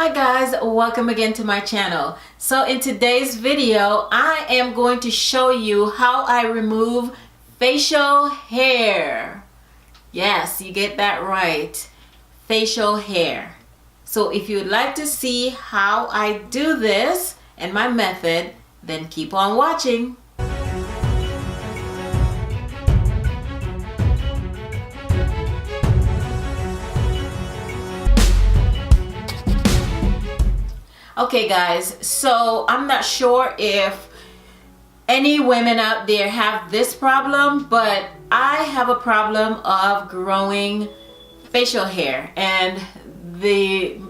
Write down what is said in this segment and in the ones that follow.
Hi guys, welcome again to my channel. So in today's video, I am going to show you how I remove facial hair. Yes, you get that right. Facial hair. So if you'd like to see how I do this and my method, then keep on watching. Okay guys, so I'm not sure if any women out there have this problem, but I have a problem of growing facial hair, and the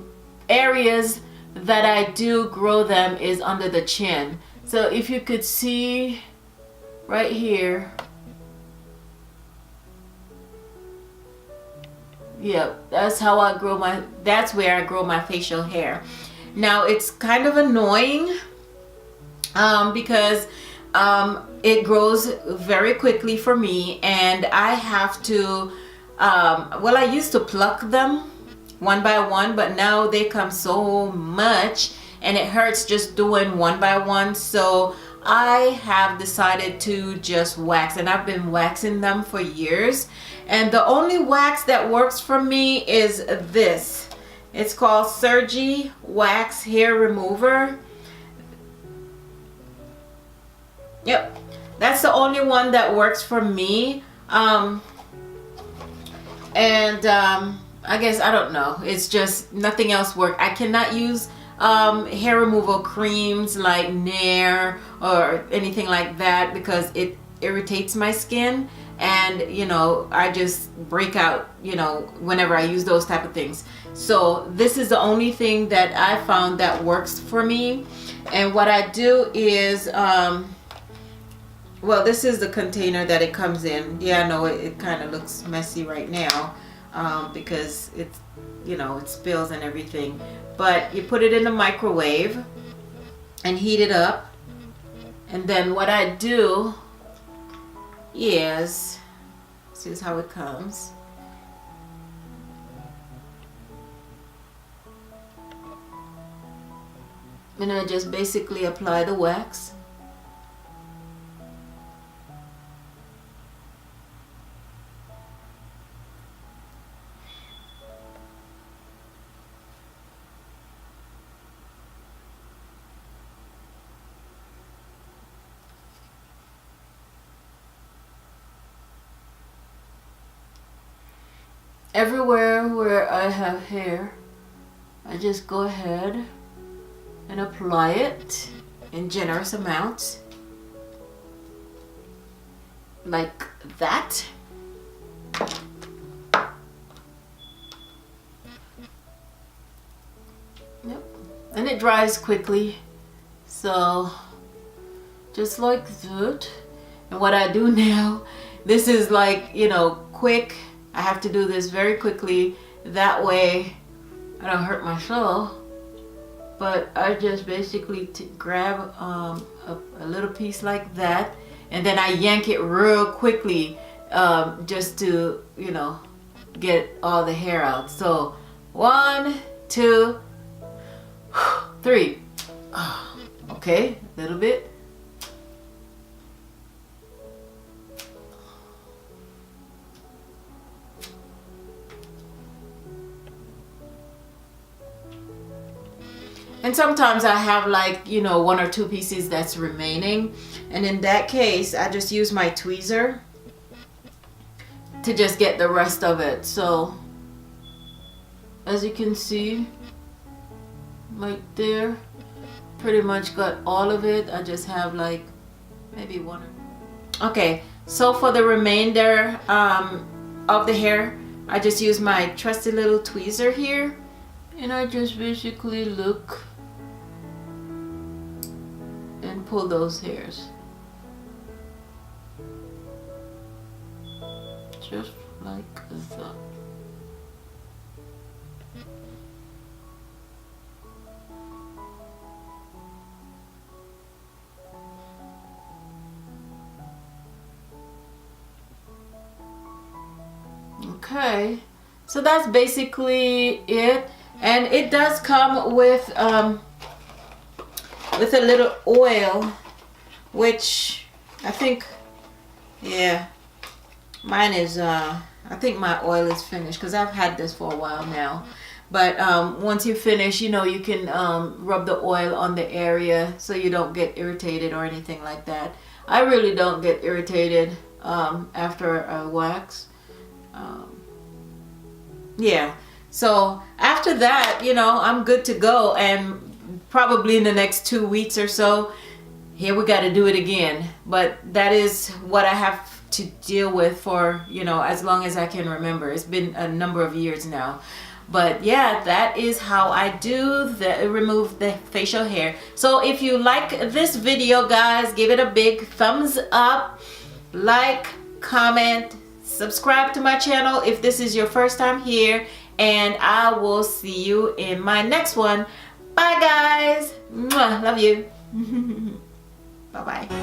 areas that I do grow them is under the chin. So if you could see right here, yeah, that's where I grow my facial hair. Now it's kind of annoying because it grows very quickly for me, and I have to well, I used to pluck them one by one, but now they come so much and it hurts just doing one by one. So I have decided to just wax, and I've been waxing them for years, and the only wax that works for me is this. It's called Surgy Wax Hair Remover. Yep, that's the only one that works for me. I guess, I don't know, it's just nothing else works. I cannot use hair removal creams like Nair or anything like that because it irritates my skin, and you know, I just break out, you know, whenever I use those type of things. So this is the only thing that I found that works for me. And what I do is well, this is the container that it comes in. Yeah, I know it kind of looks messy right now because it's, you know, it spills and everything, but you put it in the microwave and heat it up. And then what I do is, this is how it comes. And I just basically apply the wax. Everywhere where I have hair, I just go ahead and apply it in generous amounts like that. Yep. And it dries quickly, so just like that. And what I do now, this is like, you know, quick. I have to do this very quickly, that way I don't hurt myself. But I just basically grab a little piece like that, and then I yank it real quickly just to, you know, get all the hair out. So 1, 2, 3. Okay, a little bit. And sometimes I have, like, you know, 1 or 2 pieces that's remaining, and in that case I just use my tweezer to just get the rest of it. So as you can see right there, pretty much got all of it. I just have like maybe 1 or... Okay, so for the remainder of the hair, I just use my trusty little tweezer here, and I just basically look and pull those hairs just like that. Okay, so that's basically it. And it does come with a little oil, which I think, yeah, mine is I think my oil is finished because I've had this for a while now. But once you finish, you know, you can rub the oil on the area so you don't get irritated or anything like that. I really don't get irritated after a wax. Yeah, so after that, you know, I'm good to go. And probably in the next 2 weeks or so, here we got to do it again. But that is what I have to deal with for, you know, as long as I can remember. It's been a number of years now. But yeah, that is how I do remove the facial hair. So if you like this video, guys, give it a big thumbs up, like, comment, subscribe to my channel if this is your first time here, and I will see you in my next one. Bye, guys. Mwah, love you. Bye bye.